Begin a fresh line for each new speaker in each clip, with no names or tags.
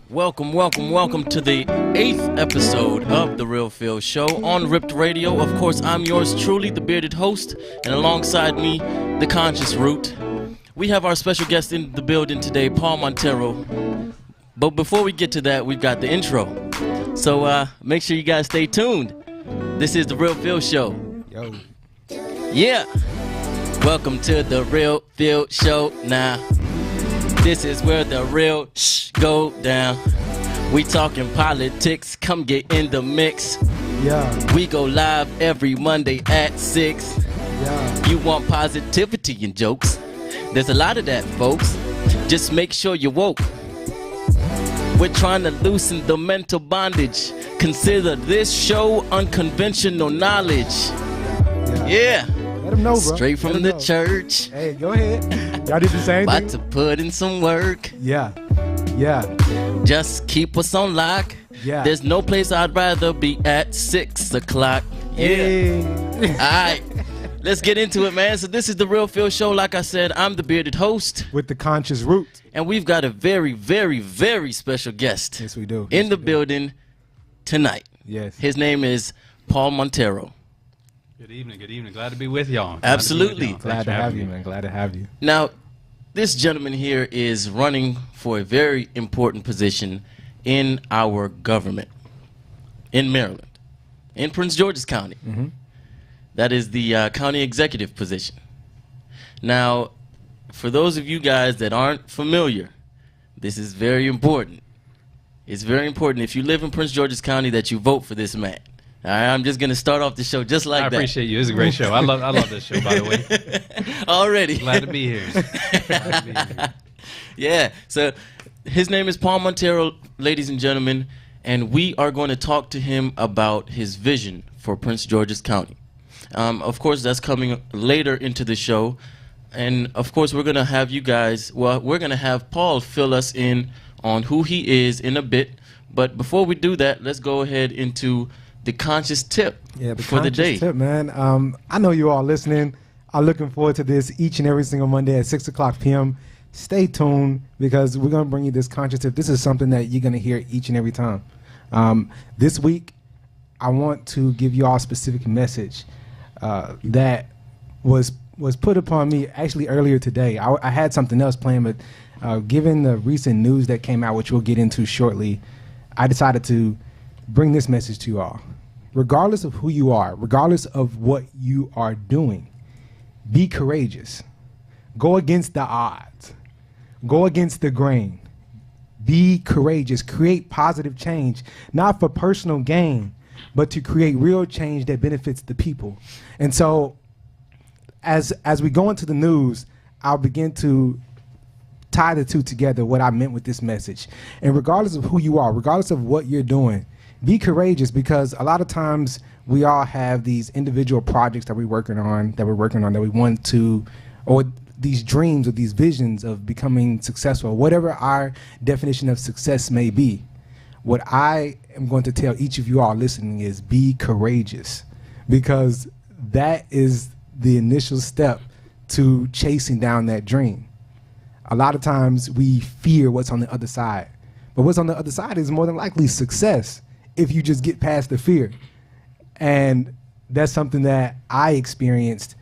Welcome to the 8th episode of The Real Phil Show on Ripped Radio. Of course, I'm yours truly, the bearded host, and alongside me, the conscious root. We have our special guest in the building today, Paul Monteiro. But before we get to that, we've got the intro. So make sure you guys stay tuned. This is The Real Phil Show.
Yo.
Yeah. Welcome to The Real Phil Show now. This is where the real go down. We talking politics, come get in the mix.
Yeah.
We go live every Monday at 6.
Yeah.
You want positivity and jokes? There's a lot of that, folks. Just make sure you're woke. We're trying to loosen the mental bondage. Consider this show unconventional knowledge. Yeah.
Let them know, bro.
Straight from the church.
Hey, go ahead. Y'all did the same thing.
About to put in some work.
Yeah. Yeah.
Just keep us on lock.
Yeah.
There's no place I'd rather be at 6 o'clock. Yeah.
Hey.
All right. Let's get into it, man. So this is The Real Phil Show. Like I said, I'm the bearded host.
With the conscious root.
And we've got a very, very, very special guest.
Yes, we do.
In the building tonight.
Yes.
His name is Paul Monteiro.
Good evening, good evening. Glad to be with y'all.
Absolutely.
Glad to have you, man. Glad to have you.
Now, this gentleman here is running for a very important position in our government in Maryland, in Prince George's County.
Mm-hmm.
That is the county executive position. Now, for those of you guys that aren't familiar, this is very important. It's very important if you live in Prince George's County that you vote for this man. All right, I'm just going to start off the show just like that.
I appreciate you. It's a great show. I love this show, by the way.
Already.
Glad to be here. Glad to be here.
Yeah, so his name is Paul Monteiro, ladies and gentlemen, and we are going to talk to him about his vision for Prince George's County. Of course, that's coming later into the show, and of course, we're going to have you guys, well, we're going to have Paul fill us in on who he is in a bit, but before we do that, let's go ahead into the conscious tip for the day.
Tip, man. I know you all listening. I'm looking forward to this each and every single Monday at 6 o'clock p.m. Stay tuned because we're going to bring you this conscious tip. This is something that you're going to hear each and every time. This week, I want to give you all a specific message that was put upon me actually earlier today. I had something else planned, but given the recent news that came out, which we'll get into shortly, I decided to bring this message to you all. Regardless of who you are, regardless of what you are doing, be courageous. Go against the odds. Go against the grain. Be courageous. Create positive change, not for personal gain, but to create real change that benefits the people. And so as we go into the news, I'll begin to tie the two together, what I meant with this message. And regardless of who you are, regardless of what you're doing, be courageous, because a lot of times we all have these individual projects that we're working on, that we want to, or these dreams or these visions of becoming successful, whatever our definition of success may be. What I am going to tell each of you all listening is be courageous, because that is the initial step to chasing down that dream. A lot of times we fear what's on the other side, but what's on the other side is more than likely success if you just get past the fear. And that's something that I experienced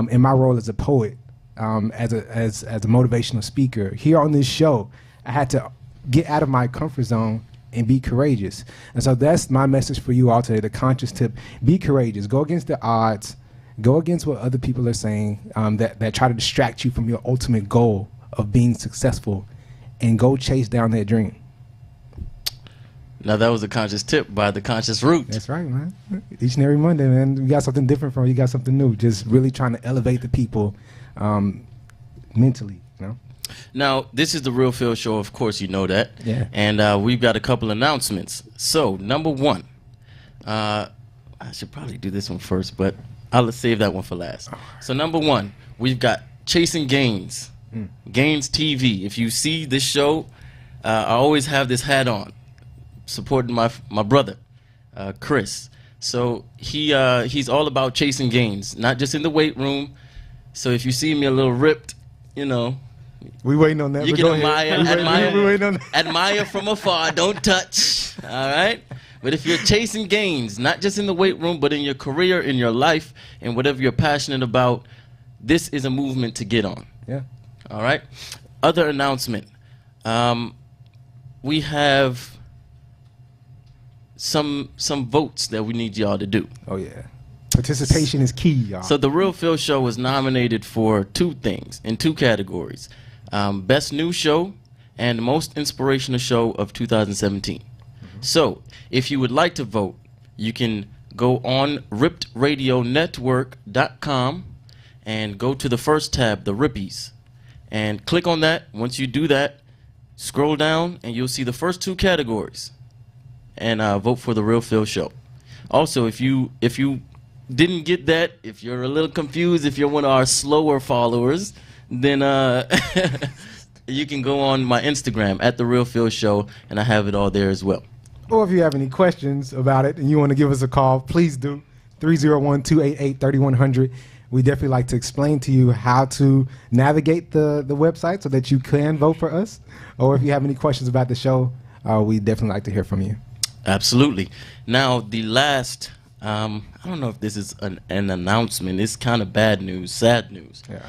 in my role as a poet, as a motivational speaker. Here on this show, I had to get out of my comfort zone and be courageous. And so that's my message for you all today, the conscious tip. Be courageous. Go against the odds. Go against what other people are saying that try to distract you from your ultimate goal of being successful, and go chase down that dream.
Now, that was a conscious tip by the conscious root.
That's right, man. Each and every Monday, man, you got something different from you. Got something new. Just really trying to elevate the people mentally, you know?
Now, this is the Real Phil Show. Of course, you know that.
Yeah.
And we've got a couple announcements. So, number one, I should probably do this one first, but I'll save that one for last. So, number one, we've got Chasing Gains, Gains TV. If you see this show, I always have this hat on, supporting my brother, Chris. So he's all about chasing gains, not just in the weight room. So if you see me a little ripped, you know,
We waiting on that.
You
but
can
go ahead. We waiting on that.
admire from afar, don't touch. All right? But if you're chasing gains, not just in the weight room, but in your career, in your life, and whatever you're passionate about, this is a movement to get on.
Yeah.
All right? Other announcement. We have some votes that we need y'all to do.
Oh yeah. Participation is key, y'all.
So the Real Phil Show was nominated for 2 things in 2 categories: Best New Show and Most Inspirational Show of 2017. So if you would like to vote, you can go on rippedradionetwork.com and go to the first tab, the Rippies, and click on that. Once you do that, scroll down and you'll see the first 2 categories, and vote for the Real Phil Show. Also, if you didn't get that, if you're a little confused, if you're one of our slower followers, then you can go on my Instagram at The Real Phil Show, and I have it all there as well.
Or if you have any questions about it and you want to give us a call, please do. 301-288-3100. We definitely like to explain to you how to navigate the website so that you can vote for us. Or if you have any questions about the show, we definitely like to hear from you.
Absolutely. Now, the last, I don't know if this is an announcement. It's kind of bad news, sad news.
Yeah.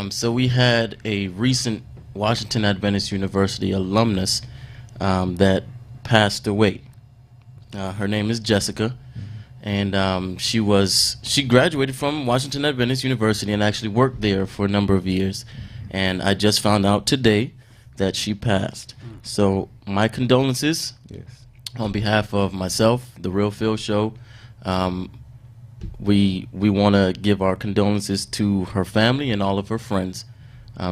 So we had a recent Washington Adventist University alumnus that passed away. Her name is Jessica, and she graduated from Washington Adventist University and actually worked there for a number of years. And I just found out today that she passed. So my condolences.
Yes.
On behalf of myself, The Real Phil Show, we want to give our condolences to her family and all of her friends,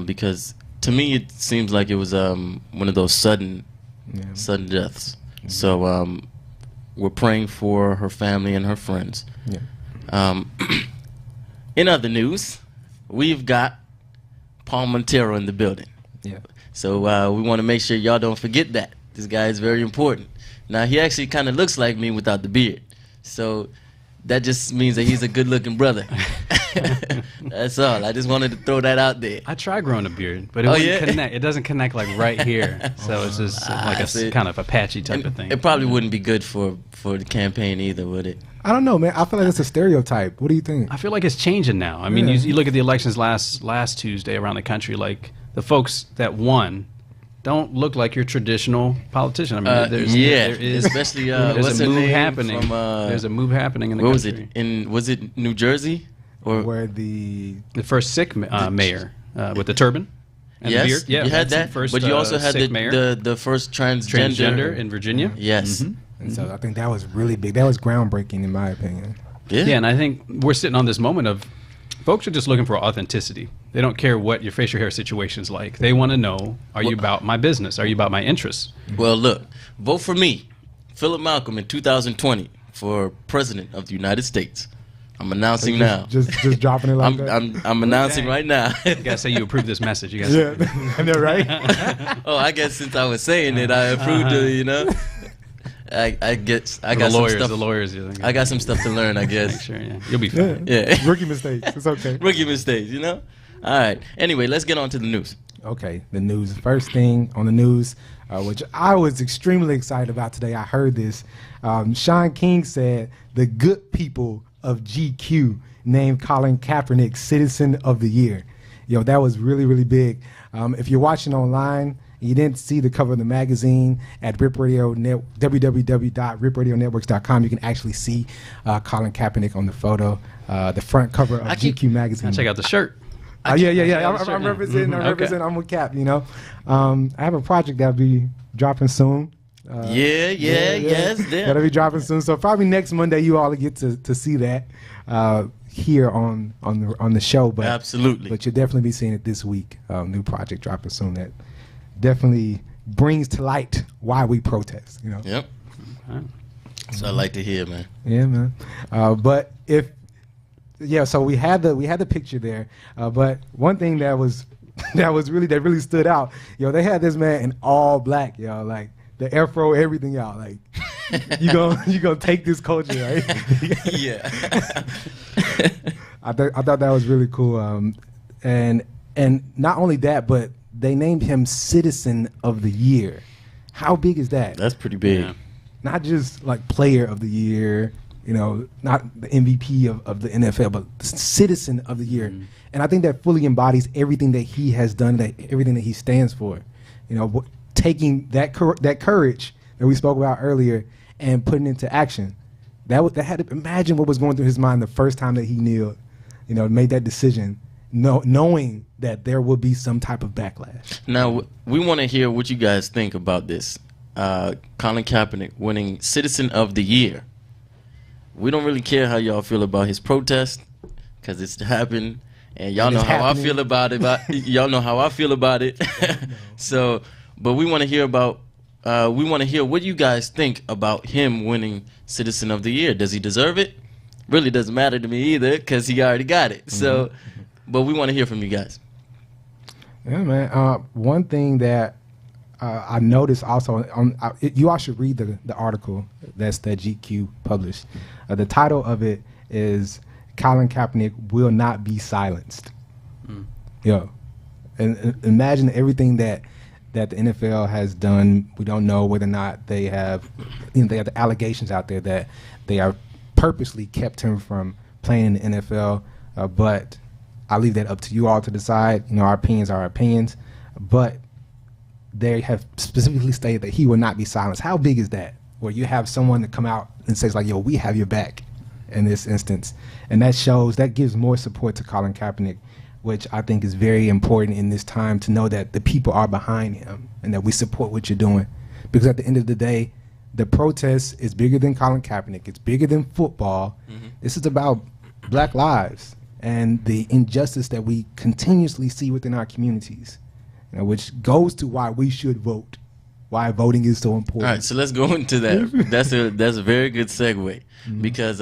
because to me it seems like it was one of those sudden deaths. Mm-hmm. So we're praying for her family and her friends.
Yeah.
In other news, we've got Paul Monteiro in the building.
Yeah.
So we want to make sure y'all don't forget that. This guy is very important. Now, he actually kind of looks like me without the beard. So that just means that he's a good-looking brother. That's all. I just wanted to throw that out there.
I tried growing a beard, but it wouldn't connect. It doesn't connect like right here. So it's just like a kind of a patchy type of thing.
It probably wouldn't be good for the campaign either, would it?
I don't know, man. I feel like it's a stereotype. What do you think?
I feel like it's changing now. I mean, you look at the elections last Tuesday around the country, like the folks that won don't look like your traditional politician. I mean, there is
especially
there's
what's
a
her
move
name
happening.
from,
there's a move happening in the
where
country.
was it New Jersey or
Where the
first Sikh mayor with the turban and the beard? Yeah,
you had that.
First,
but you also had
Sikh mayor.
the first transgender
in Virginia.
Yes.
Mm-hmm.
And so I think that was really big. That was groundbreaking in my opinion.
Yeah, and I think we're sitting on this moment of folks are just looking for authenticity. They don't care what your facial hair situation is like. They want to know, are you about my business? Are you about my interests?
Well, look, vote for me, Philip Malcolm, in 2020 for President of the United States. I'm announcing now.
Just dropping it like that?
I'm announcing right now.
You got to say you approve this message. You
Yeah, I know, right?
Oh, I guess since I was saying it, I approved it, you know. I got some stuff.
The lawyers.
I got some stuff to learn, I guess.
Sure, yeah. You'll be fine.
Yeah.
Rookie mistakes. It's okay.
Rookie mistakes, you know? All right. Anyway, let's get on to the news.
Okay, the news. First thing on the news, which I was extremely excited about today. I heard this. Sean King said the good people of GQ named Colin Kaepernick Citizen of the Year. Yo, that was really, really big. If you're watching online, you didn't see the cover of the magazine at www.ripradionetworks.com. You can actually see Colin Kaepernick on the photo, the front cover of GQ magazine.
Check out the shirt.
Yeah. I'm representing. I'm with Cap. You know, I have a project that'll be dropping soon.
Yes.
That'll be dropping soon. So probably next Monday, you all get to see that here on the show. But
absolutely.
But you'll definitely be seeing it this week. New project dropping soon that definitely brings to light why we protest. You know.
Yep. So I like to hear, man.
Yeah, man. But so we had the picture there. But one thing that really stood out, they had this man in all black, like the afro, everything, y'all. Like you gonna take this culture, right?
Yeah.
I thought that was really cool. And not only that, but they named him Citizen of the Year. How big is that?
That's pretty big.
Yeah.
Not just like Player of the Year, you know, not the MVP of the NFL, but Citizen of the Year.
Mm-hmm.
And I think that fully embodies everything that he has done, everything that he stands for. You know, taking that courage that we spoke about earlier and putting it into action. That had to imagine what was going through his mind the first time that he kneeled, you know, made that decision, knowing that there will be some type of backlash.
Now, we want to hear what you guys think about this. Colin Kaepernick winning Citizen of the Year. We don't really care how y'all feel about his protest, because it's happened, and y'all know how I feel about it. Y'all know how I feel about it. So, but we want to hear about. We want to hear what you guys think about him winning Citizen of the Year. Does he deserve it? Really doesn't matter to me either, because he already got it. So, but we want to hear from you guys.
Yeah, man. One thing that I noticed also, you all should read the article that GQ published. The title of it is "Colin Kaepernick Will Not Be Silenced." Yeah, and imagine everything that the NFL has done. We don't know whether or not they have, they have the allegations out there that they are purposely kept him from playing in the NFL. But I leave that up to you all to decide. You know, our opinions are our opinions, but they have specifically stated that he will not be silenced. How big is that? Where you have someone to come out and says like, "Yo, we have your back," in this instance, and that gives more support to Colin Kaepernick, which I think is very important in this time, to know that the people are behind him and that we support what you're doing. Because at the end of the day, the protest is bigger than Colin Kaepernick. It's bigger than football. This is about Black lives and the injustice that we continuously see within our communities, you know, which goes to why we should vote, why voting is so important.
All right, so let's go into that. That's a very good segue, because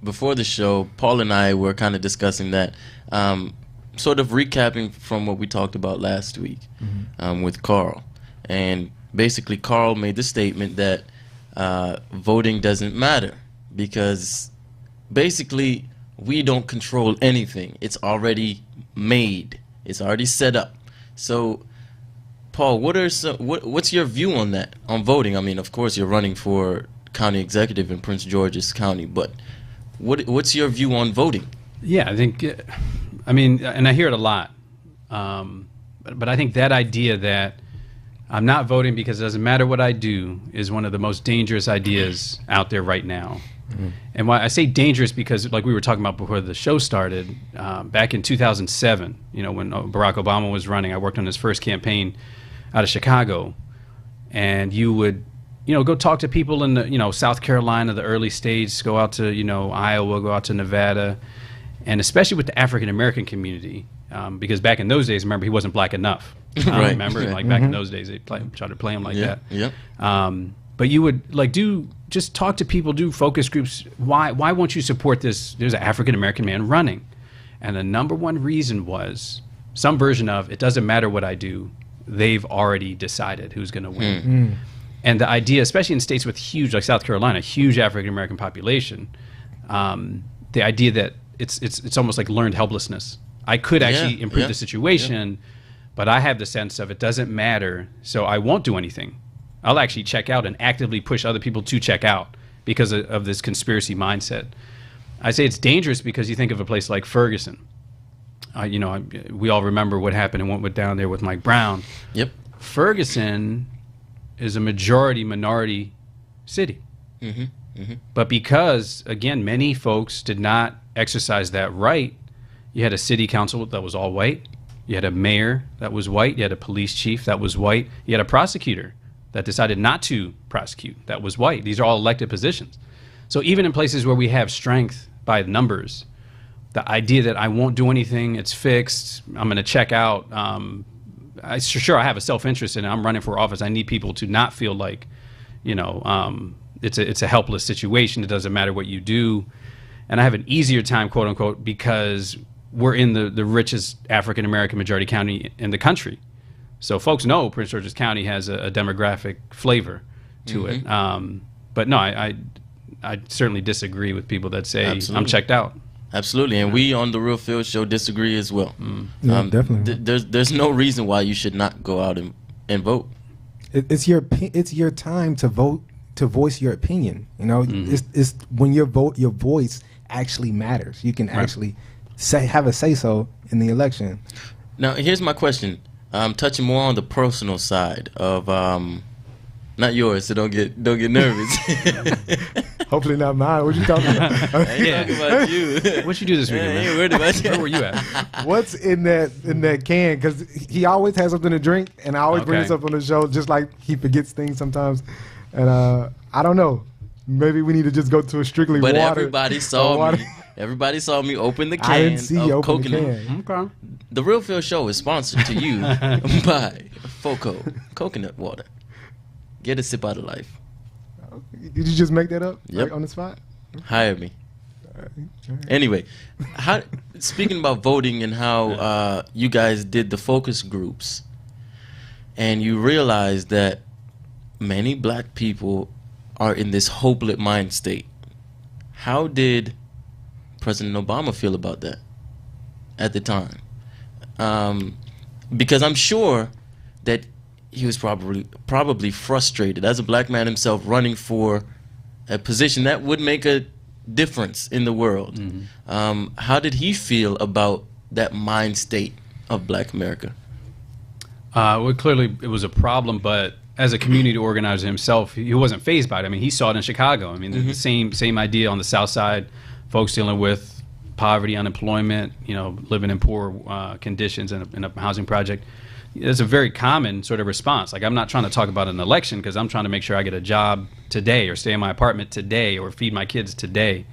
before the show, Paul and I were kind of discussing that, sort of recapping from what we talked about last week with Carl. And basically Carl made the statement that voting doesn't matter, because basically we don't control anything. It's already made. It's already set up. So, Paul, what's your view on that, on voting? I mean, of course, you're running for county executive in Prince George's County, but what's your view on voting?
Yeah, I think, I mean, and I hear it a lot, but I think that idea that I'm not voting because it doesn't matter what I do is one of the most dangerous ideas out there right now. And why I say dangerous, because like we were talking about before the show started, back in 2007, you know, when Barack Obama was running, I worked on his first campaign out of Chicago, and you would, you know, go talk to people in the, you know, South Carolina, the early states, go out to, you know, Iowa, go out to Nevada, and especially with the African American community, because back in those days, remember, he wasn't black enough.
Right.
Remember, like back in those days, they tried to play him like that.
Yeah.
But you would like just talk to people, do focus groups. Why won't you support this? There's an African American man running, and the number one reason was some version of, it doesn't matter what I do, they've already decided who's going to win. And the idea, especially in states with huge, like South Carolina, huge African American population, the idea that it's almost like learned helplessness. I could actually improve the situation, but I have the sense of it doesn't matter, so I won't do anything. I'll actually check out and actively push other people to check out because of this conspiracy mindset. I say it's dangerous because you think of a place like Ferguson. You know, we all remember what happened and what went down there with Mike Brown.
Yep.
Ferguson is a minority city. But because, again, many folks did not exercise that right, you had a city council that was all white. You had a mayor that was white. You had a police chief that was white. You had a prosecutor that decided not to prosecute that was white. These are all elected positions. So even in places where we have strength by numbers, the idea that I won't do anything, it's fixed, I'm going to check out. Sure, I have a self-interest in it. I'm running for office. I need people to not feel like, you know, it's a helpless situation. It doesn't matter what you do. And I have an easier time, quote unquote, because we're in the richest African-American majority county in the country. So folks know Prince George's County has a demographic flavor to it. But no, I certainly disagree with people that say, I'm checked out.
Absolutely, and we on the Real Phil Show disagree as well.
Yeah, definitely.
There's no reason why you should not go out and vote.
It's your time to vote, to voice your opinion. You know, it's when your voice actually matters. You can actually have a say so in the election.
Now, here's my question. I'm touching more on the personal side of not yours, so don't get nervous.
Hopefully not mine. What you talking about?
I ain't talking about you.
What you do this weekend,
I
man?
ain't worried about you.
Where were you at?
What's in that can? Because he always has something to drink, and I always bring this up on the show, just like he forgets things sometimes. And I don't know. Maybe we need to just go to a strictly
But
water.
everybody saw me. Everybody saw me open the can
I didn't see you
of
open the
coconut.
can.
Okay.
The Real Phil Show is sponsored to you by Foco coconut water. Get a sip out of life.
Did you just make that up
Yep.
on the spot?
Hire me. Anyway, speaking about voting and how you guys did the focus groups, and you realized that many black people are in this hopeless mind state. How did President Obama feel about that at the time? Because I'm sure that he was probably frustrated as a black man himself, running for a position that would make a difference in the world. How did he feel about that mind state of black America?
Well, clearly it was a problem, but as a community organizer himself, he wasn't fazed by it. I mean, he saw it in Chicago. I mean, the same idea on the South Side, folks dealing with poverty, unemployment, living in poor conditions in a housing project. It's a very common sort of response. Like, I'm not trying to talk about an election because I'm trying to make sure I get a job today or stay in my apartment today or feed my kids today.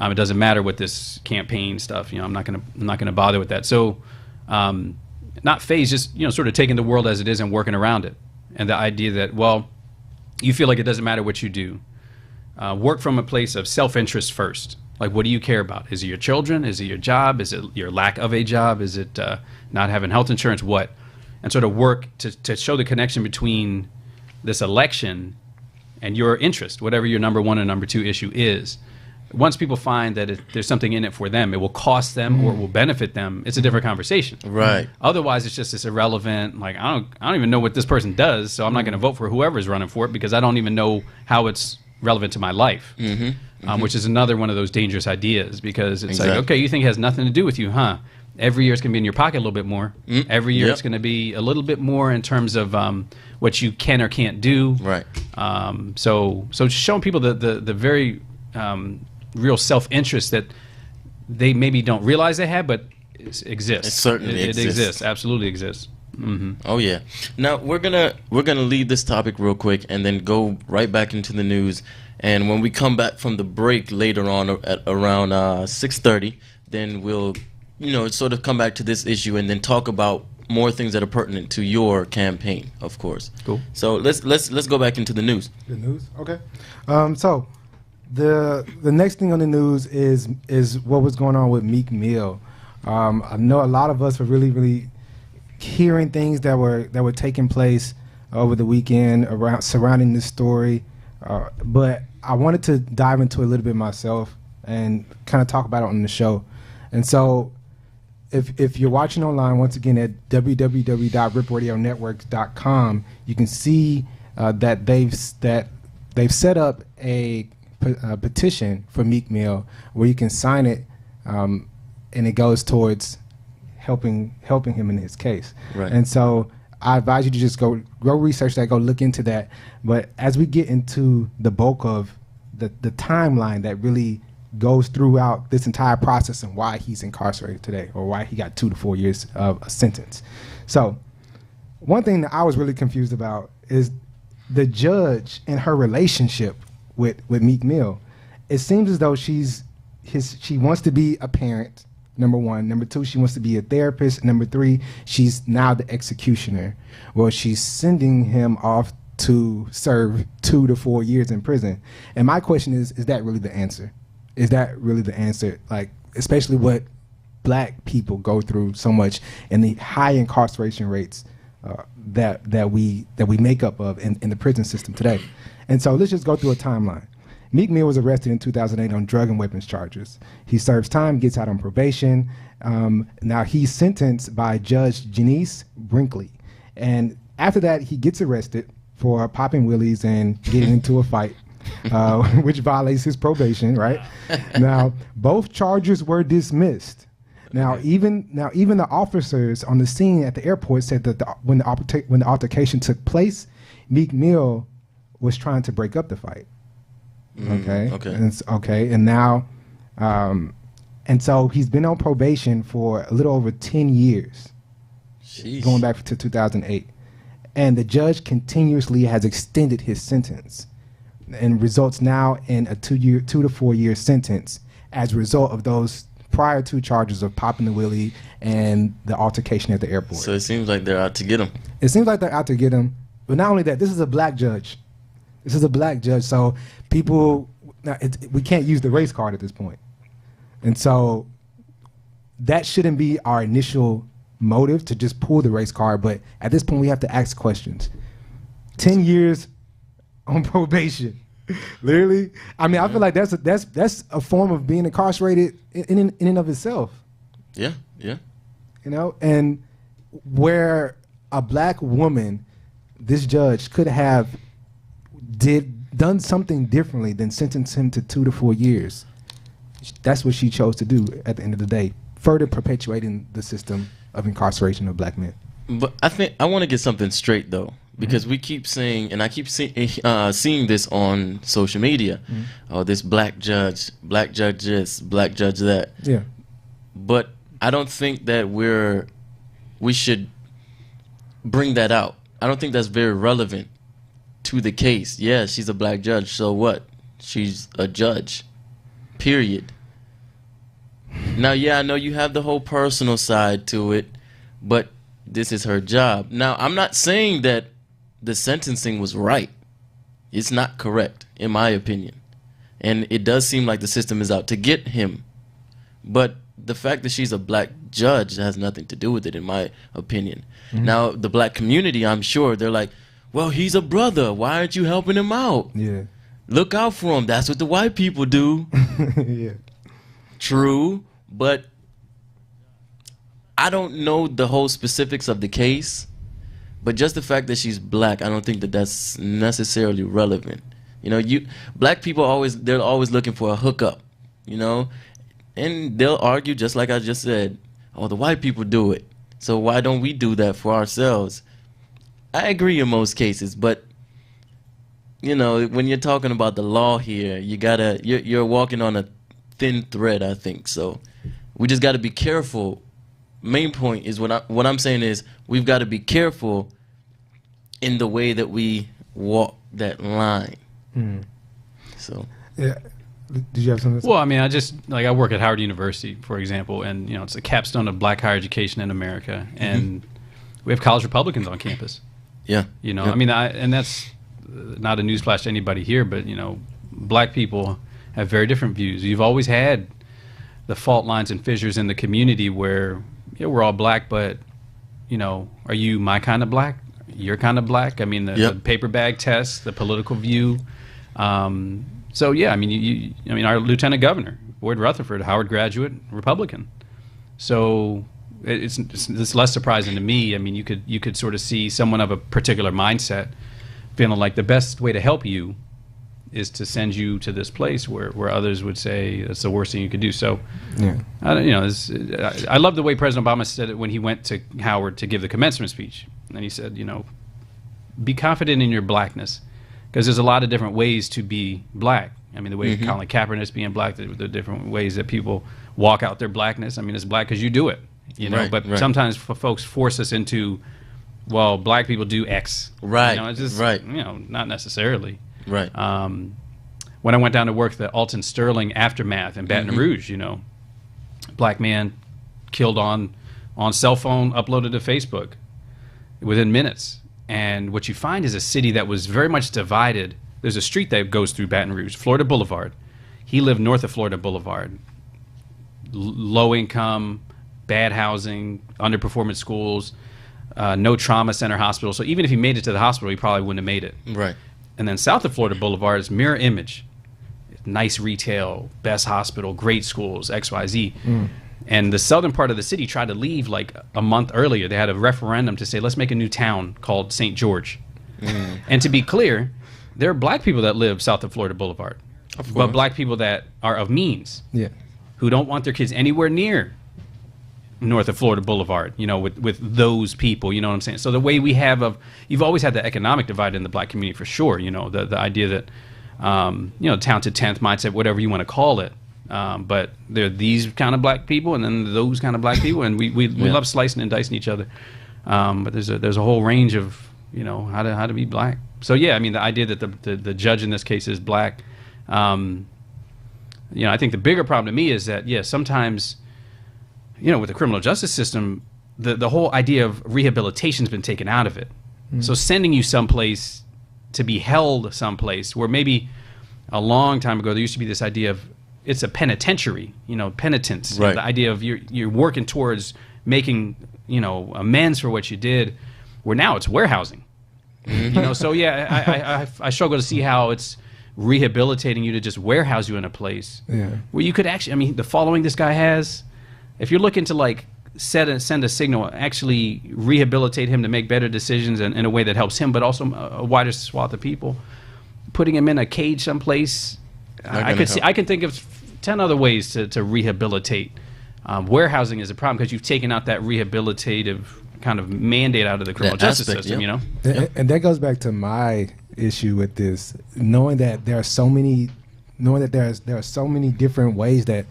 It doesn't matter what this campaign stuff. I'm not gonna bother with that. So, not phase, just sort of taking the world as it is and working around it. And the idea that, well, you feel like it doesn't matter what you do. Work from a place of self-interest first. Like, what do you care about? Is it your children? Is it your job? Is it your lack of a job? Is it not having health insurance? What? And sort of work to show the connection between this election and your interest, whatever your number one and number two issue is. Once people find that there's something in it for them, it will cost them or it will benefit them, it's a different conversation.
Right.
Otherwise, it's just this irrelevant, like, I don't even know what this person does, so I'm not going to vote for whoever is running for it because I don't even know how it's relevant to my life, which is another one of those dangerous ideas, because it's like, okay, you think it has nothing to do with you, huh? Every year it's going to be in your pocket a little bit more. Every year it's going to be a little bit more in terms of what you can or can't do.
Right.
So showing people the very real self-interest that they maybe don't realize they have, but it exists.
It certainly
exists. It exists. Absolutely exists.
Oh yeah. Now we're gonna leave this topic real quick and then go right back into the news. And when we come back from the break later on at around 6:30, then we'll sort of come back to this issue and then talk about more things that are pertinent to your campaign, of course.
Cool.
So let's go back into the news.
The news, okay. So the next thing on the news is what was going on with Meek Mill. I know a lot of us were really hearing things that were taking place over the weekend surrounding this story, but I wanted to dive into it a little bit myself and kind of talk about it on the show. And so if you're watching online, once again at www.ripradionetworks.com, you can see that they've set up a petition for Meek Mill where you can sign it, and it goes towards helping him in his case.
Right.
And so I advise you to just go research that, go look into that. But as we get into the bulk of the timeline that really goes throughout this entire process and why he's incarcerated today, or why he got 2 to 4 years of a sentence. So one thing that I was really confused about is the judge and her relationship with Meek Mill. It seems as though she wants to be a parent, number one. Number two, she wants to be a therapist. Number three, she's now the executioner. Well, she's sending him off to serve 2 to 4 years in prison. And my question is that really the answer? Is that really the answer? Like, especially what black people go through so much and the high incarceration rates that we make up of in the prison system today. And so let's just go through a timeline. Meek Mill was arrested in 2008 on drug and weapons charges. He serves time, gets out on probation. Now he's sentenced by Judge Janice Brinkley. And after that, he gets arrested for popping willies and getting into a fight, which violates his probation, right? Now, both charges were dismissed. Now, even the officers on the scene at the airport said that when the altercation took place, Meek Mill was trying to break up the fight. And now, and so he's been on probation for a little over 10 years, going back to 2008. And the judge continuously has extended his sentence, and results now in a 2 to 4 year sentence as a result of those prior 2 charges of popping the willie and the altercation at the airport.
So it seems like they're out to get him.
It seems like they're out to get him. But not only that, this is a black judge. So people, we can't use the race card at this point. And so that shouldn't be our initial motive, to just pull the race card. But at this point, we have to ask questions. 10 years on probation. Literally. I mean, I feel like that's a form of being incarcerated in and of itself.
Yeah.
You know, and where a black woman, this judge could have done something differently than sentence him to 2 to 4 years. That's what she chose to do at the end of the day, further perpetuating the system of incarceration of black men.
But I think I want to get something straight, though, because we keep saying, and I keep seeing this on social media, oh, this black judge this, black judge that.
Yeah.
But I don't think that we should bring that out. I don't think that's very relevant to the case. Yeah, she's a black judge, so what? She's a judge, period. Now, yeah, I know you have the whole personal side to it, but this is her job. Now, I'm not saying that the sentencing was right. It's not correct, in my opinion. And it does seem like the system is out to get him. But the fact that she's a black judge has nothing to do with it, in my opinion. Now, the black community, I'm sure, they're like, well, he's a brother. Why aren't you helping him out?
Yeah.
Look out for him. That's what the white people do.
Yeah.
True, but I don't know the whole specifics of the case. But just the fact that she's black, I don't think that that's necessarily relevant. You know, black people they're always looking for a hookup, you know, and they'll argue, just like I just said, oh, the white people do it, so why don't we do that for ourselves? I agree in most cases, but you know, when you're talking about the law here, you're walking on a thin thread, I think. So we just got to be careful. Main point is what I'm saying is we've got to be careful in the way that we walk that line. So
yeah. Did you have something?
Well, I mean, I work at Howard University, for example, and you know, it's a capstone of black higher education in America, and we have college Republicans on campus.
Yeah.
You know,
yeah.
I mean, and that's not a newsflash to anybody here, but you know, black people have very different views. You've always had the fault lines and fissures in the community where, yeah, we're all black, but you know, are you my kind of black? Your kind of black? I mean, the paper bag test, the political view. So yeah, I mean, I mean, our lieutenant governor, Boyd Rutherford, Howard graduate, Republican. So it's less surprising to me. I mean, you could sort of see someone of a particular mindset feeling like the best way to help you is to send you to this place where others would say that's the worst thing you could do. So,
yeah,
I love the way President Obama said it when he went to Howard to give the commencement speech, and he said, you know, be confident in your blackness. Because there's a lot of different ways to be black. I mean, the way Colin Kaepernick's being black, the different ways that people walk out their blackness. I mean, it's black because you do it, you know. But sometimes folks force us into, well, black people do X.
Right.
You know, it's just, you know, not necessarily.
Right.
When I went down to work the Alton Sterling aftermath in Baton Rouge, you know, black man killed on cell phone, uploaded to Facebook within minutes. And what you find is a city that was very much divided. There's a street that goes through Baton Rouge, Florida Boulevard. He lived north of Florida Boulevard. Low income, bad housing, underperforming schools, no trauma center hospital. So even if he made it to the hospital, he probably wouldn't have made it.
Right.
And then south of Florida Boulevard is mirror image. nice retail, best hospital, great schools, XYZ. And the southern part of the city tried to leave like a month earlier. They had a referendum to say, let's make a new town called St. George. And to be clear, there are black people that live south of Florida Boulevard, but black people that are of means, who don't want their kids anywhere near north of Florida Boulevard, you know, with those people, you know what I'm saying? So the way we have you've always had the economic divide in the black community for sure, you know, the idea that, you know, town to 10th mindset, whatever you want to call it. But there are these kind of black people and then those kind of black people, and we love slicing and dicing each other. But there's a whole range of, you know, how to be black. So yeah, I mean, the idea that the judge in this case is black, you know, I think the bigger problem to me is that, yeah, sometimes, you know, with the criminal justice system, the whole idea of rehabilitation has been taken out of it. So sending you someplace to be held someplace where maybe a long time ago there used to be this idea of it's a penitentiary, you know, penitence.
Right.
You know, the idea of you're working towards making, you know, amends for what you did, where now it's warehousing. You know, so yeah, I struggle to see how it's rehabilitating you to just warehouse you in a place where you could actually, I mean, the following this guy has, if you're looking to like send a signal, actually rehabilitate him to make better decisions in a way that helps him, but also a wider swath of people, putting him in a cage someplace, I can think of 10 other ways to rehabilitate. Warehousing is a problem because you've taken out that rehabilitative kind of mandate out of the criminal justice system, you know?
And that goes back to my issue with this, knowing that there are so many different ways that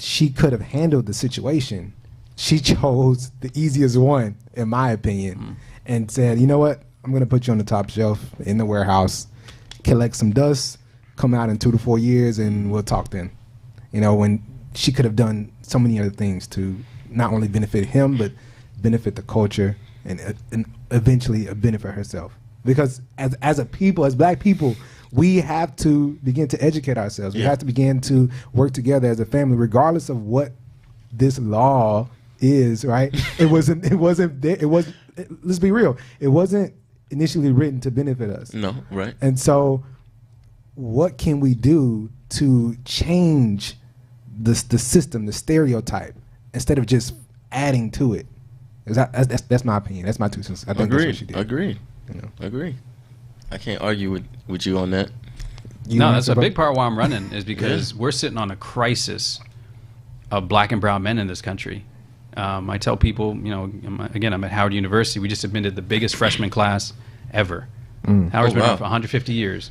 she could have handled the situation. She chose the easiest one, in my opinion, and said, you know what, I'm going to put you on the top shelf in the warehouse, collect some dust, come out in 2 to 4 years, and we'll talk then. You know, when she could have done so many other things to not only benefit him, but benefit the culture and eventually benefit herself. Because as a people, as black people, we have to begin to educate ourselves. We have to begin to work together as a family, regardless of what this law is, right? Let's be real. It wasn't initially written to benefit us.
No, right.
And so what can we do to change the system, the stereotype, instead of just adding to it? That's my opinion. That's my 2 cents. I think that's what she did.
Agreed.
You know?
Agreed. I can't argue with you on that.
No, that's a big part of why I'm running is because we're sitting on a crisis of black and brown men in this country. I tell people, you know, again, I'm at Howard University. We just admitted the biggest freshman class ever. Howard's been around for 150 years.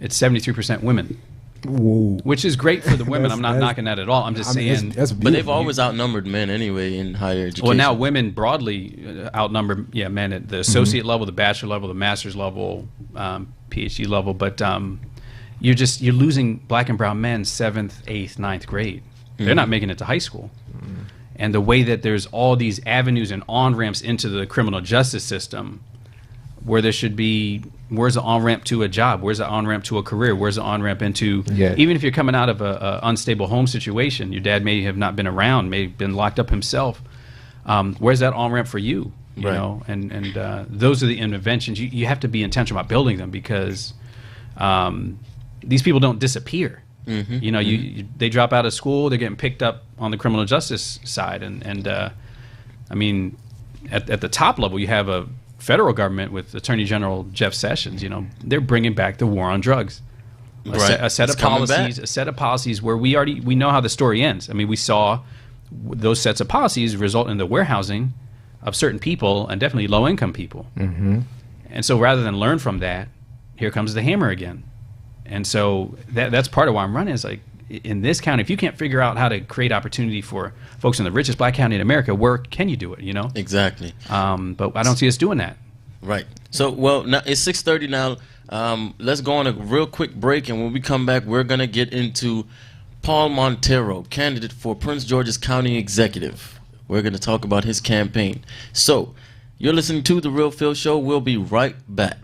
It's 73% women.
Whoa.
Which is great for the women. I'm not knocking that at all. I'm just saying.
But they've always outnumbered men anyway in higher education.
Well, now women broadly outnumber men at the associate level, the bachelor level, the master's level, PhD level. But you're losing black and brown men 7th, 8th, 9th grade. They're not making it to high school. And the way that there's all these avenues and on-ramps into the criminal justice system where there should be, where's the on-ramp to a job? Where's the on-ramp to a career? Where's the on-ramp into, even if you're coming out of a unstable home situation, your dad may have not been around, may have been locked up himself. Where's that on-ramp for you? You know, and those are the interventions. You have to be intentional about building them because these people don't disappear. You know, they drop out of school, they're getting picked up on the criminal justice side. And I mean, at the top level, you have a federal government with Attorney General Jeff Sessions. You know, they're bringing back the war on drugs. A set of policies where we know how the story ends. I mean, we saw those sets of policies result in the warehousing of certain people and definitely low-income people. And so rather than learn from that, here comes the hammer again. And so that's part of why I'm running is like, in this county, if you can't figure out how to create opportunity for folks in the richest black county in America, where can you do it, you know?
Exactly.
But I don't see us doing that.
Right. So, well, now it's 6:30 now. Let's go on a real quick break, and when we come back, we're going to get into Paul Monteiro, candidate for Prince George's County Executive. We're going to talk about his campaign. So, you're listening to The Real Phil Show. We'll be right back.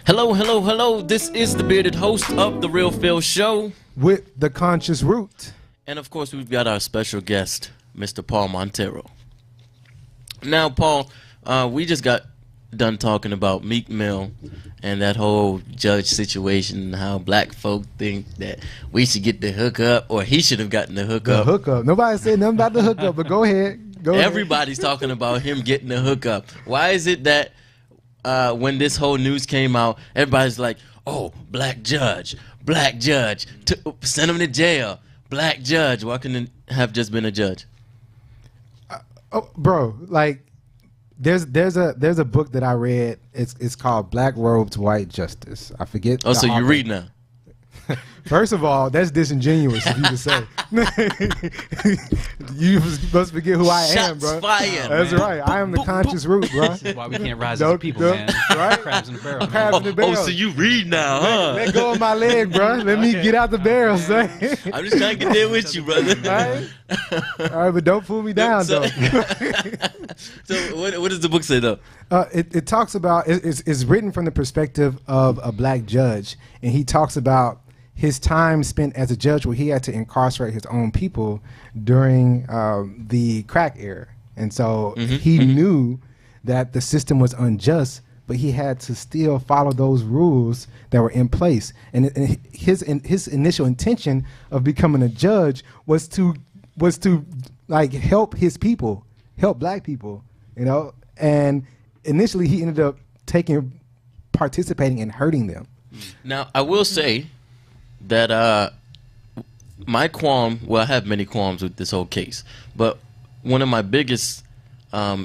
Hello, hello, hello. This is the bearded host of The Real Phil Show.
With the conscious root.
And of course, we've got our special guest, Mr. Paul Monteiro. Now, Paul, we just got done talking about Meek Mill and that whole judge situation and how black folk think that we should get the hookup, or he should have gotten the hookup.
The hookup. Nobody said nothing about the hookup, but go ahead.
Everybody's talking about him getting the hookup. Why is it that when this whole news came out, everybody's like, oh, black judge, send him to jail, black judge. Why couldn't it have just been a judge?
Oh, bro, like there's a book that I read. It's called Black Robes, White Justice. I forget.
Oh, so you read now?
First of all, that's disingenuous of you to say. You supposed to forget who I am, bro.
Fired,
that's
man.
Right. I am the conscious root, bro.
That's why we can't rise as a people, man.
Right?
Crabs in the barrel.
Crabs in the barrel.
Oh, so you read now, huh?
Let go of my leg, bro. Let me get out the barrel, son.
I'm just trying to get there with you, brother.
Right? All right, but don't fool me down, though.
So what does the book say, though?
It talks about, it's written from the perspective of a black judge, and he talks about his time spent as a judge where he had to incarcerate his own people during the crack era. And so he knew that the system was unjust, but he had to still follow those rules that were in place. And his initial intention of becoming a judge was to like help his people, help black people, you know? And initially he ended up participating in hurting them.
Now, I will say that my qualm, well, I have many qualms with this whole case, but one of my biggest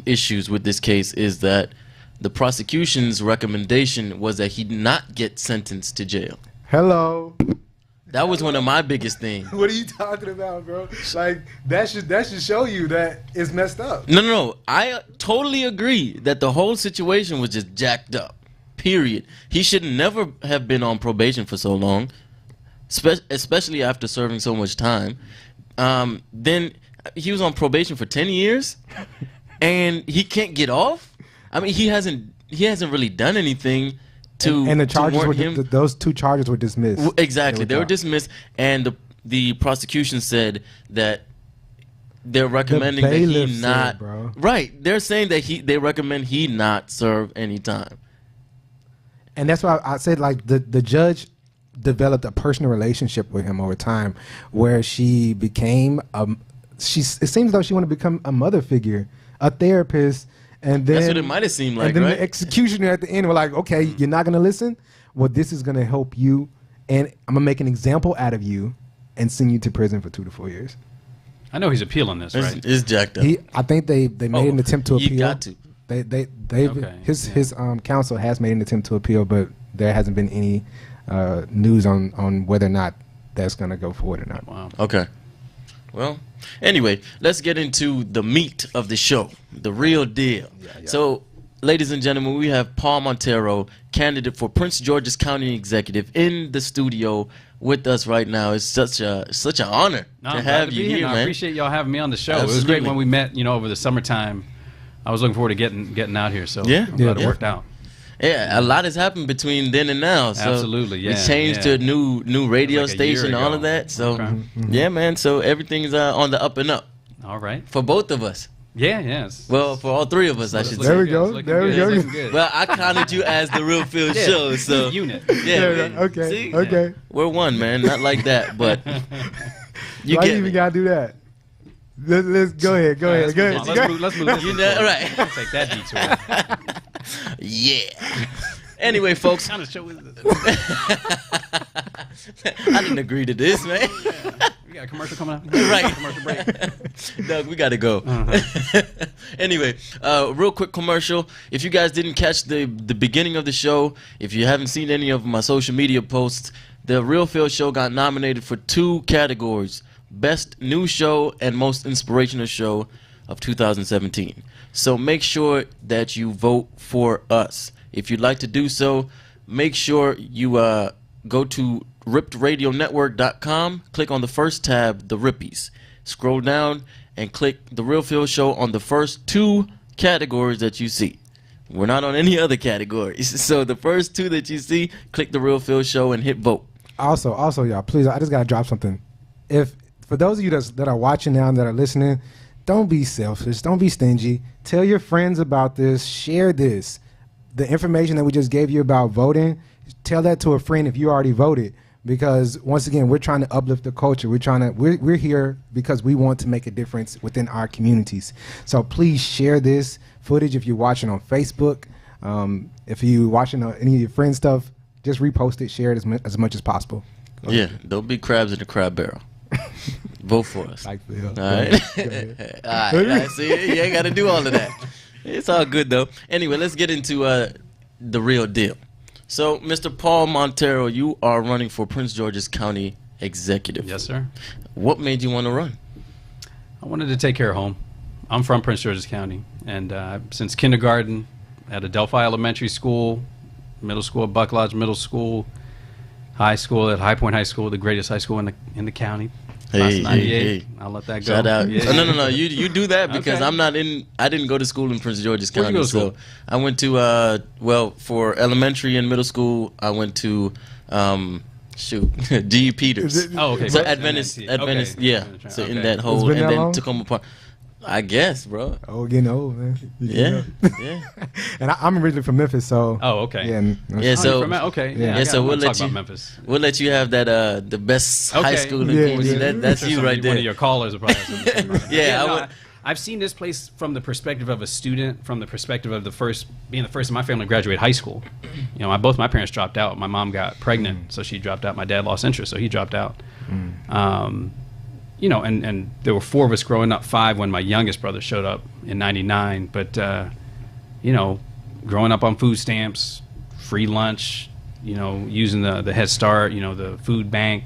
issues with this case is that the prosecution's recommendation was that he not get sentenced to jail.
Hello.
That was one of my biggest things.
What are you talking about, bro? Like, that should show you that it's messed up.
No. I totally agree that the whole situation was just jacked up, period. He should never have been on probation for so long, especially after serving so much time. Then he was on probation for 10 years, and he can't get off. I mean, he hasn't really done anything to
and the charges were
him.
Those two charges were dismissed.
Exactly, they were dismissed, and the prosecution said that they're recommending that he not.
Said, bro.
Right, they're saying that they recommend he not serve any time.
And that's why I said, like, the judge developed a personal relationship with him over time, where she became it seems though she wanted to become a mother figure, a therapist, and then
that's what it might have seemed like.
And then
right?
the executioner at the end were like, okay, you're not gonna listen. Well, this is gonna help you, and I'm gonna make an example out of you, and send you to prison for 2 to 4 years.
I know he's appealing this, right?
It's jacked up.
I think they made an attempt to appeal.
You got to.
His counsel has made an attempt to appeal, but there hasn't been any news on whether or not that's going to go forward or not.
Wow.
Okay. Well, anyway, let's get into the meat of the show, the real deal. Yeah. So, ladies and gentlemen, we have Paul Monteiro, candidate for Prince George's County Executive, in the studio with us right now. It's such an honor to have you here, man.
I appreciate y'all having me on the show.
Absolutely.
It was great when we met, over the summertime. I was looking forward to getting out here, so
yeah,
I'm glad it worked out.
Yeah, a lot has happened between then and now. So
absolutely, yeah.
We changed to a new radio station, all of that. So, yeah, man. So everything's on the up and up.
All right.
For both of us.
Yeah, yes.
Well, for all three of us, I should say.
There we go. There we go.
Well, I counted you as the Real Phil Show. So
unit.
Yeah.
Okay.
See?
Okay.
Yeah. We're one, man. Not like that, but you
Why
get
you even
me.
gotta do that? Let's go ahead. Go ahead.
Let's move.
You know, right.
Let's take that detour.
Yeah. Anyway, folks.
What kind of show is this?
I didn't agree to this, man.
We got a commercial coming up.
Right.
Commercial break.
Doug, we got to go. Anyway, real quick commercial. If you guys didn't catch the beginning of the show, if you haven't seen any of my social media posts, the Real Phil Show got nominated for 2 categories: Best New Show and Most Inspirational Show of 2017. So make sure that you vote for us. If you'd like to do so, make sure you go to rippedradionetwork.com, click on the first tab, the Rippies. Scroll down and click The Real Phil Show on the first 2 categories that you see. We're not on any other categories. So the first two that you see, click the Real Phil Show and hit vote.
Also, y'all, please, I just gotta drop something. If for those of you that are watching now and that are listening, don't be selfish. Don't be stingy. Tell your friends about this. Share this. The information that we just gave you about voting, tell that to a friend if you already voted. Because once again, we're trying to uplift the culture. We're here because we want to make a difference within our communities. So please share this footage if you're watching on Facebook. If you're watching any of your friends' stuff, just repost it, share it as much as possible.
Yeah, don't be crabs in the crab barrel. Vote for us.
Like Phil.
All right. All right. See, you ain't got to do all of that. It's all good though. Anyway, let's get into the real deal. So, Mr. Paul Monteiro, you are running for Prince George's County Executive.
Yes, sir.
What made you want to run?
I wanted to take care of home. I'm from Prince George's County, and since kindergarten at Adelphi Elementary School, middle school at Buck Lodge Middle School, high school at High Point High School, the greatest high school in the county. Class of 98. I'll let that go.
Shout out.
Yeah.
No. You do that because
Okay.
I'm not in. I didn't go to school in Prince George's
Where'd you
County.
go to
So
school?
I went to for elementary and middle school. I went to G. Peters.
Oh, okay.
So
First
Adventist,
NNT.
Adventist,
Okay.
yeah. So in that
It's
whole,
been
and
that
then
long?
took them apart. I guess, bro.
Oh, getting old, man. You
Yeah,
know.
yeah.
And I'm originally from Memphis, so.
Oh, okay.
Yeah.
Yeah,
Oh, you're
so
from- okay.
yeah,
I
so
wanna
we'll let
talk
you-
about Memphis.
We'll let you have that. The best high
Okay.
school in
Yeah,
Quincy.
yeah.
That's you right
One
there.
of your callers will probably have something.
Yeah, I
no,
would-
I've seen this place from the perspective of a student, from the perspective of being the first in my family to graduate high school. You know, both my parents dropped out. My mom got pregnant, so she dropped out. My dad lost interest, so he dropped out. You know, and there were 4 of us growing up, 5 when my youngest brother showed up in '99. But you know, growing up on food stamps, free lunch, you know, using the Head Start, you know, the food bank,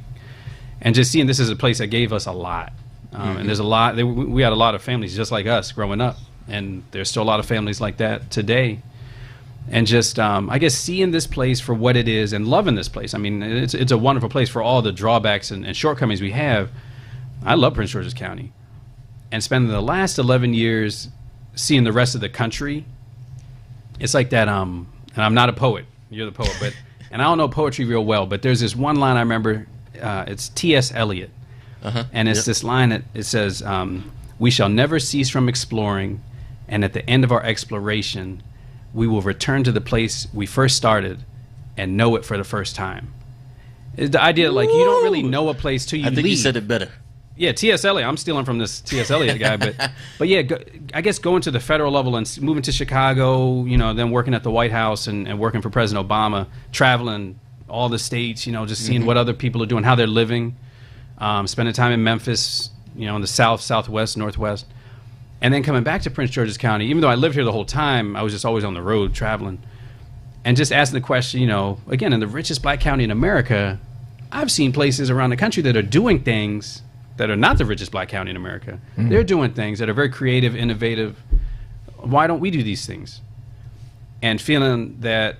and just seeing this is a place that gave us a lot. And there's a lot. We had a lot of families just like us growing up, and there's still a lot of families like that today. And just, I guess, seeing this place for what it is and loving this place. I mean, it's a wonderful place for all the drawbacks and shortcomings we have. I love Prince George's County. And spending the last 11 years seeing the rest of the country, it's like that, and I'm not a poet. You're the poet, but, and I don't know poetry real well, but there's this one line I remember, it's T.S. Eliot. And it's this line that it says, we shall never cease from exploring, and at the end of our exploration, we will return to the place we first started and know it for the first time. It's the idea that, like, you don't really know a place till you
I think
leave.
you said it better.
Yeah, T.S. Eliot. I'm stealing from this T.S. Eliot guy, but yeah, I guess going to the federal level and moving to Chicago, you know, then working at the White House and working for President Obama, traveling all the states, you know, just seeing what other people are doing, how they're living, spending time in Memphis, you know, in the South, Southwest, Northwest, and then coming back to Prince George's County. Even though I lived here the whole time, I was just always on the road traveling, and just asking the question, you know, again, in the richest black county in America, I've seen places around the country that are doing things that are not the richest black county in America. They're doing things that are very creative, innovative. Why don't we do these things? And feeling that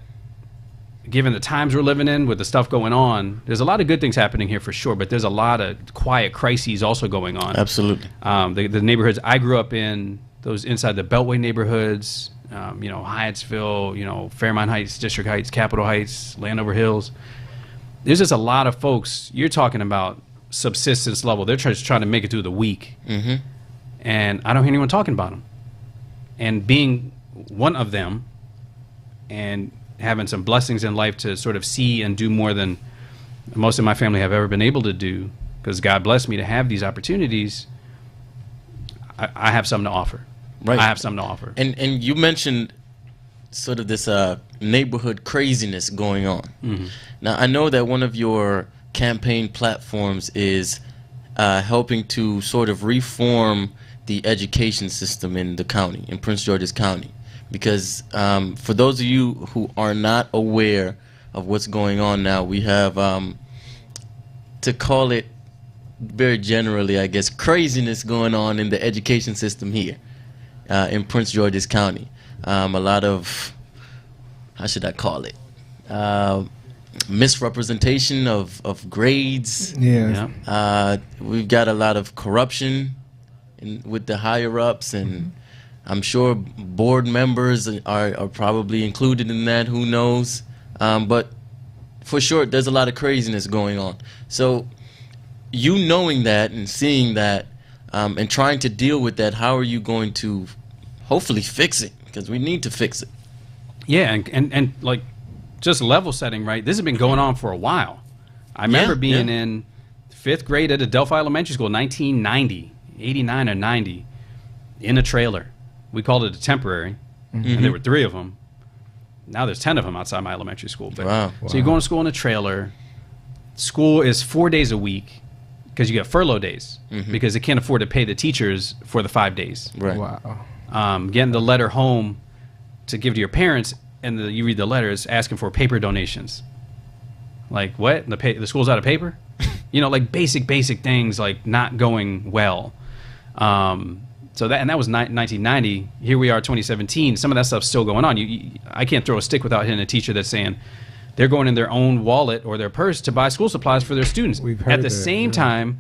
given the times we're living in with the stuff going on, there's a lot of good things happening here for sure, but there's a lot of quiet crises also going on.
Absolutely.
The neighborhoods I grew up in, those inside the Beltway neighborhoods, you know, Hyattsville, you know, Fairmount Heights, District Heights, Capitol Heights, Landover Hills. There's just a lot of folks, you're talking about subsistence level. They're just trying to make it through the week. And I don't hear anyone talking about them. And being one of them and having some blessings in life to sort of see and do more than most of my family have ever been able to do, because God blessed me to have these opportunities, I have something to offer.
Right.
I have something to offer.
And you mentioned sort of this neighborhood craziness going on. Now, I know that one of your campaign platforms is helping to sort of reform the education system in the county, in Prince George's County. Because for those of you who are not aware of what's going on now, we have, to call it very generally, I guess, craziness going on in the education system here in Prince George's County. A lot of, how should I call it? Misrepresentation of grades.
Yeah.
We've got a lot of corruption with the higher ups, and I'm sure board members are probably included in that. Who knows? But for sure, there's a lot of craziness going on. So you knowing that and seeing that and trying to deal with that, how are you going to hopefully fix it? Because we need to fix it.
Yeah, and like just level setting, right? This has been going on for a while. I remember being in 5th grade at Adelphi Elementary School, 1990, 89 or 90, in a trailer. We called it a temporary, and there were 3 of them. Now there's 10 of them outside my elementary school. But,
wow.
So you're going to school in a trailer. School is 4 days a week because you get furlough days because they can't afford to pay the teachers for the 5 days.
Right.
Wow.
Getting the letter home to give to your parents, and you read the letters asking for paper donations. Like, what? The school's out of paper? You know, like basic things like not going well. So that was 1990. Here we are, 2017. Some of that stuff's still going on. I can't throw a stick without hitting a teacher that's saying they're going in their own wallet or their purse to buy school supplies for their students. At the same time,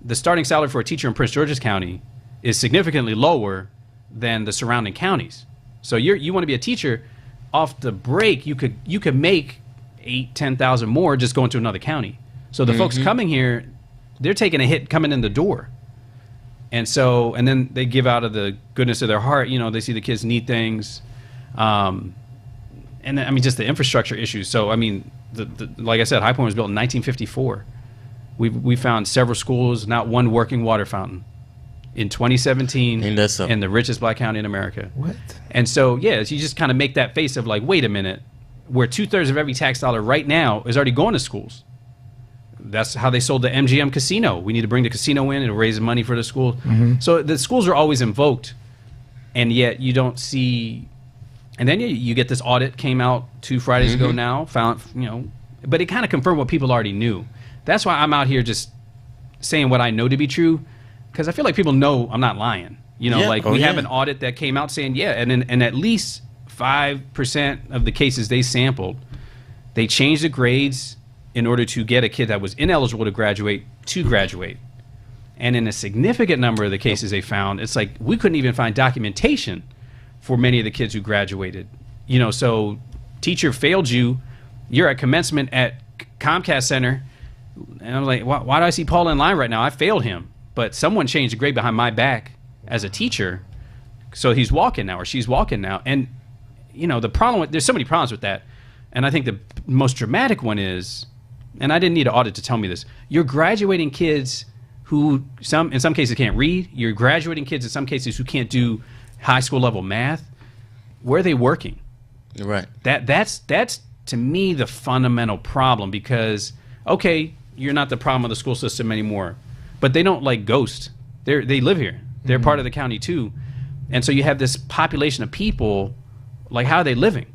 the starting salary for a teacher in Prince George's County is significantly lower than the surrounding counties. So you want to be a teacher, off the break, you could make $8,000-$10,000 more just going to another county. So the folks coming here, they're taking a hit coming in the door. And then they give out of the goodness of their heart. You know, they see the kids need things. And then, I mean, just the infrastructure issues. So, I mean, like I said, High Point was built in 1954. We found several schools, not one working water fountain. In 2017, in the richest black county in America.
What?
And so, yeah, so you just kind of make that face of like, wait a minute, where 2/3 of every tax dollar right now is already going to schools. That's how they sold the MGM casino. We need to bring the casino in and raise money for the school. So the schools are always invoked, and yet you don't see. And then you get this audit came out 2 Fridays ago now, found, you know, but it kind of confirmed what people already knew. That's why I'm out here just saying what I know to be true, because I feel like people know I'm not lying. You know, we have an audit that came out saying, and at least 5% of the cases they sampled, they changed the grades in order to get a kid that was ineligible to graduate. And in a significant number of the cases they found, it's like we couldn't even find documentation for many of the kids who graduated. You know, so teacher failed you, you're at commencement at Comcast Center, and I'm like, why do I see Paul in line right now? I failed him. But someone changed the grade behind my back as a teacher, so he's walking now or she's walking now. And, you know, the problem there's so many problems with that. And I think the most dramatic one is, and I didn't need an audit to tell me this, you're graduating kids who in some cases can't read. You're graduating kids in some cases who can't do high school level math. Where are they working?
Right.
That's to me the fundamental problem, because, okay, you're not the problem of the school system anymore, but they don't like ghost. They live here. They're part of the county too. And so you have this population of people, like, how are they living?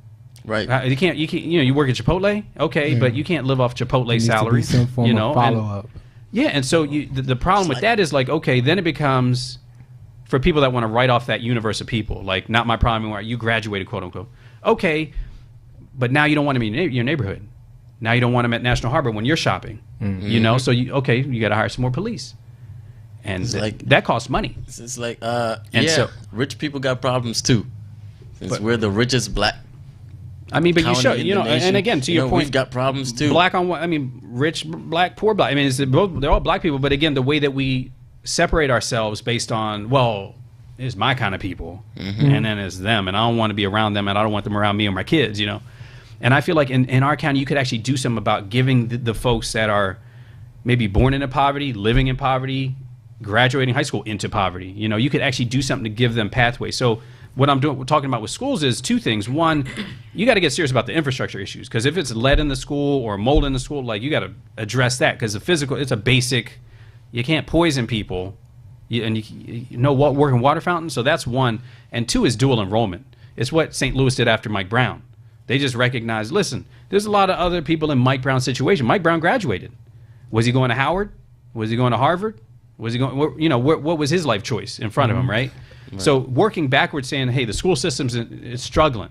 Right.
You can't, you know, you work at Chipotle, okay, but you can't live off Chipotle salary.
Some form
you know,
of follow-up.
Yeah, and so the problem with that is, like, okay, then it becomes for people that want to write off that universe of people, like, not my problem anymore. You graduated, quote unquote. Okay, but now you don't want them in your neighborhood. Now you don't want them at National Harbor when you're shopping. You know, so you got to hire some more police, and that costs money.
It's like, so rich people got problems too. Since we're the richest black.
I mean, but you show, you know, and again, to your point,
we've got problems too.
Black on what? I mean, rich black, poor black. I mean, they're all black people, but again, the way that we separate ourselves based on, well, it's my kind of people, and then it's them, and I don't want to be around them, and I don't want them around me or my kids, you know. And I feel like in our county, you could actually do something about giving the folks that are maybe born into poverty, living in poverty, graduating high school into poverty. You know, you could actually do something to give them pathways. So what we're talking about with schools is 2 things. One, you got to get serious about the infrastructure issues, because if it's lead in the school or mold in the school, like, you got to address that, because the physical, it's a basic, you can't poison people, and you know what, working water fountain. So that's one. And 2 is dual enrollment. It's what St. Louis did after Mike Brown. They just recognized, listen, there's a lot of other people in Mike Brown's situation. Mike Brown graduated. Was he going to Howard? Was he going to Harvard? Was he going, you know, what was his life choice in front of him, right? So working backwards, saying, hey, the school system's is struggling,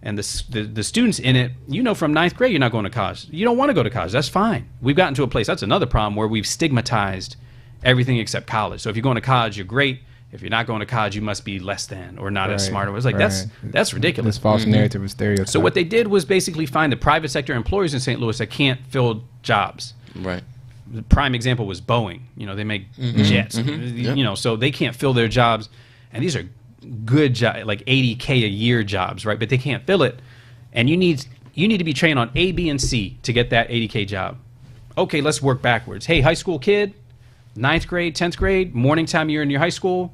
and the students in it, you know, from 9th grade, you're not going to college. You don't want to go to college. That's fine. We've gotten to a place, that's another problem, where we've stigmatized everything except college. So if you're going to college, you're great. if you're not going to college, you must be less than or not as
Right,
smart. It was like, that's ridiculous.
This false narrative and stereotype.
So what they did was basically find the private sector employers in St. Louis that can't fill jobs.
Right.
The prime example was Boeing. You know, they make jets. You know, so they can't fill their jobs, and these are good jobs, like $80K a year jobs, right? But they can't fill it, and you need to be trained on A, B, and C to get that $80K job. Okay, let's work backwards. Hey, high school kid, 9th grade, 10th grade, morning time you're in your high school,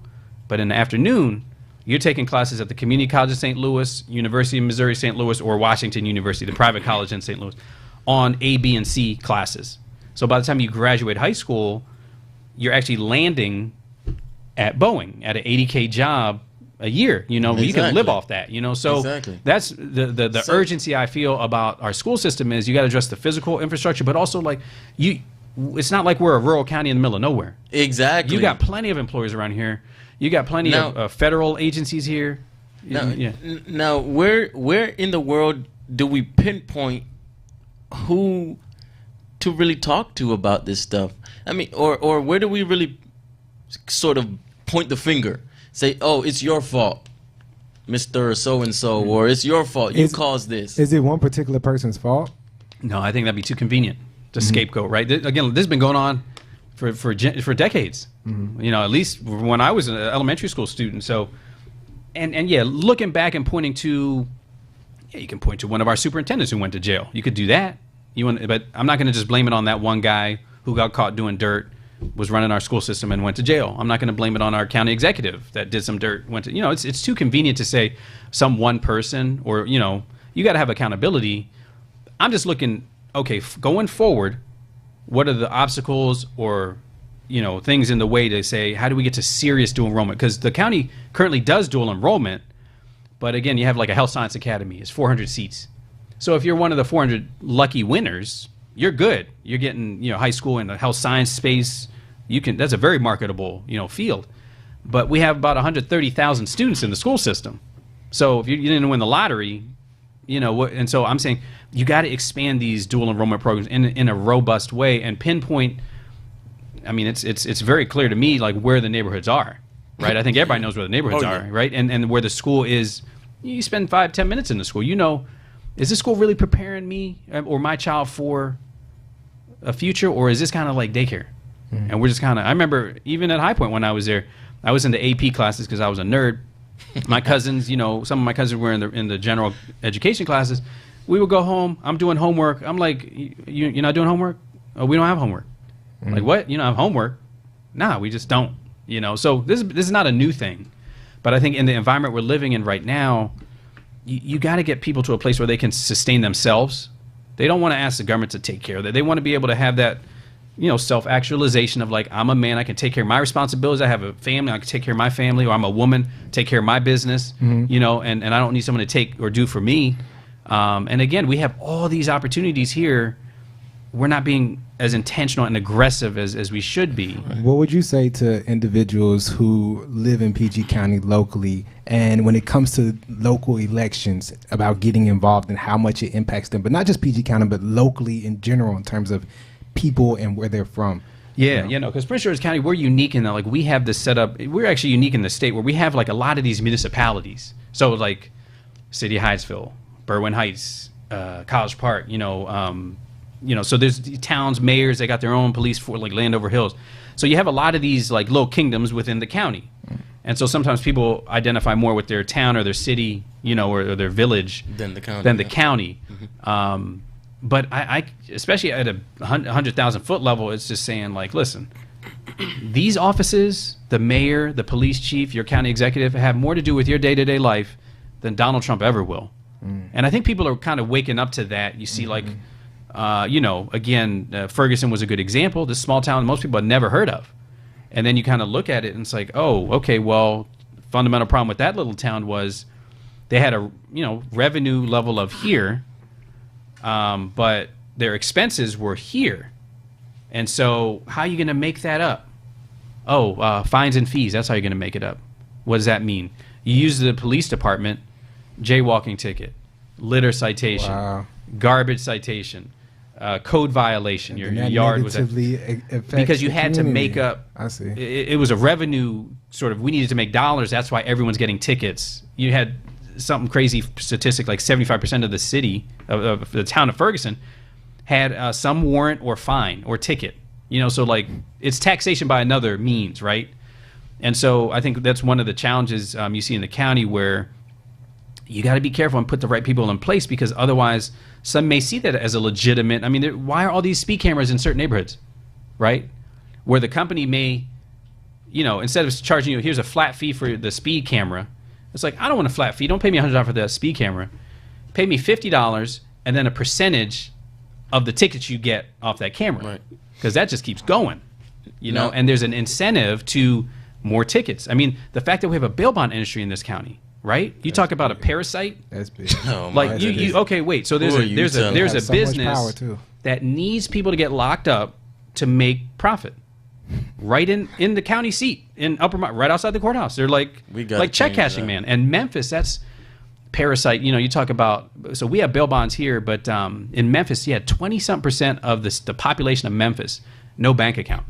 but in the afternoon you're taking classes at the Community College of St. Louis, University of Missouri St. Louis, or Washington University, the private college in St. Louis, on A, B, and C classes. So by the time you graduate high school, you're actually landing at Boeing at an $80K job a year. You know, you can live off that. You know, so that's the urgency I feel about our school system is you got to address the physical infrastructure, but also like it's not like we're a rural county in the middle of nowhere.
Exactly.
You got plenty of employers around here. You got plenty of federal agencies here.
Now, where in the world do we pinpoint who to really talk to about this stuff? I mean, or where do we really sort of point the finger? Say, oh, it's your fault, Mr. So-and-so, or it's your fault. You caused this.
Is it one particular person's fault?
No, I think that'd be too convenient to scapegoat, right? Again, this has been going on for decades. You know, at least when I was an elementary school student. So, and yeah, looking back and pointing to, you can point to one of our superintendents who went to jail. You could do that. But I'm not going to just blame it on that one guy who got caught doing dirt, was running our school system and went to jail. I'm not going to blame it on our county executive that did some dirt, went to, you know, it's too convenient to say some one person, or, you know, you got to have accountability. I'm just looking, okay, going forward, what are the obstacles or, you know, things in the way to say, how do we get to serious dual enrollment? Because the county currently does dual enrollment, but again, you have like a health science academy. It's 400 seats. So if you're one of the 400 lucky winners, you're good. You're getting, you know, high school in the health science space. That's a very marketable, you know, field. But we have about 130,000 students in the school system. So if you didn't win the lottery, you know, and so I'm saying you got to expand these dual enrollment programs in a robust way and pinpoint. I mean, it's very clear to me like where the neighborhoods are, right? I think everybody knows where the neighborhoods are, right? And where the school is. You spend 5-10 minutes in the school. You know, is this school really preparing me or my child for a future, or is this kind of like daycare? And we're just kind of, I remember even at High Point when I was there, I was in the AP classes because I was a nerd. My cousins, you know, some of my cousins were in the general education classes. We would go home. I'm doing homework. I'm like, you're not doing homework? Oh, we don't have homework. Like, what? You don't have homework? Nah, we just don't. You know, so this is not a new thing. But I think in the environment we're living in right now, you got to get people to a place where they can sustain themselves. They don't want to ask the government to take care of that. They want to be able to have that, you know, self-actualization of like, I'm a man, I can take care of my responsibilities. I have a family, I can take care of my family, or I'm a woman, take care of my business, you know, and I don't need someone to take or do for me. And again, we have all these opportunities here. We're not being as intentional and aggressive as we should be.
What would you say to individuals who live in PG County locally, and when it comes to local elections, about getting involved and how much it impacts them, but not just PG County, but locally in general in terms of people and where they're from?
Yeah, you know, because Prince George's County, we're unique in that, like, we have this setup. We're actually unique in the state where we have like a lot of these municipalities. So like City of Hyattsville, Berwyn Heights, College Park, you know, so there's towns, mayors, they got their own police for like Landover Hills. So you have a lot of these like little kingdoms within the county. And so sometimes people identify more with their town or their city, you know, or their village
than the county.
But I especially at a 100,000 foot level, it's just saying like, listen, these offices, the mayor, the police chief, your county executive, have more to do with your day-to-day life than Donald Trump ever will. And I think people are kind of waking up to that. You see, like, you know, again, Ferguson was a good example. This small town most people had never heard of. And then you kind of look at it and it's like, oh, okay, well, fundamental problem with that little town was they had a, you know, revenue level of here, but their expenses were here. And so how are you going to make that up? Oh, fines and fees. That's how you're going to make it up. What does that mean? You use the police department, jaywalking ticket, litter citation, garbage citation, code violation. Your yard was
because you
had to make up.
I see.
It was a revenue sort of, we needed to make dollars. That's why everyone's getting tickets. You had something crazy statistic like 75% of the city, of the town of Ferguson, had some warrant or fine or ticket. You know, so like it's taxation by another means, right? And so I think that's one of the challenges you see in the county, where you got to be careful and put the right people in place, because otherwise some may see that as a legitimate. I mean, why are all these speed cameras in certain neighborhoods, right? Where the company may, you know, instead of charging you, here's a flat fee for the speed camera, it's like, I don't want a flat fee. Don't pay me $100 for that speed camera. Pay me $50 and then a percentage of the tickets you get off that camera.
Right.
Because that just keeps going, you know, and there's an incentive to more tickets. I mean, the fact that we have a bail bond industry in this county, right? You talk about a parasite.
That's big.
Oh,
Like you okay, wait. So there's a business that needs people to get locked up to make profit. Right in the county seat in right outside the courthouse. They're like check cashing, man. And Memphis, that's parasite. You know, you talk about, so we have bail bonds here, but in Memphis, you had 20-something% of the population of Memphis no bank account.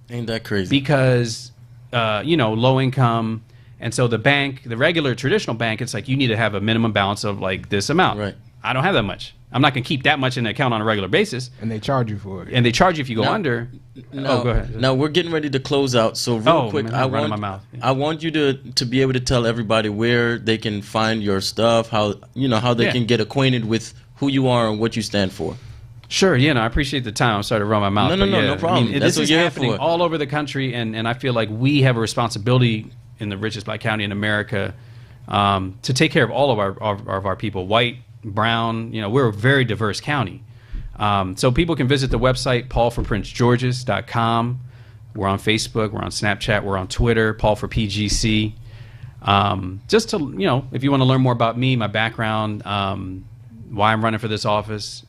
Ain't that crazy?
Because you know, low income, and so the bank, the regular traditional bank, it's like you need to have a minimum balance of like this amount.
Right.
I don't have that much. I'm not going to keep that much in the account on a regular basis.
And they charge you for it.
And they charge you if you go under.
Now,
go ahead.
Now we're getting ready to close out. So real quick,
man,
I want you to be able to tell everybody where they can find your stuff, how they can get acquainted with who you are and what you stand for.
Sure, yeah, no, I appreciate the time. I'm sorry to run my mouth.
No problem.
I mean,
That's
this
what
is
you're
happening
for.
all over the country, and I feel like we have a responsibility in the richest black county in America to take care of all of our people, white, brown. You know, we're a very diverse county. So people can visit the website, paulforprincegeorges.com. We're on Facebook, we're on Snapchat, we're on Twitter, Paul for PGC. Just to, you know, if you want to learn more about me, my background, why I'm running for this office,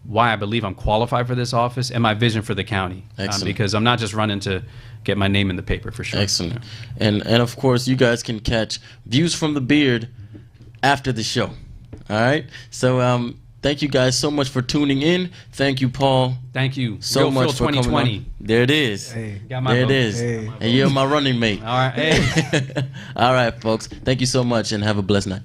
why I believe I'm qualified for this office, and my vision for the county. Because I'm not just running to get my name in the paper, for sure.
Excellent. And of course, you guys can catch Views from the Beard after the show. All right. So thank you guys so much for tuning in. Thank you, Paul.
Thank you
So much for
2020.
coming on. There it is.
Hey.
Got my
There
vote.
it is.
Hey.
And you're my running mate.
All right. Hey.
All right, folks. Thank you so much and have a blessed night.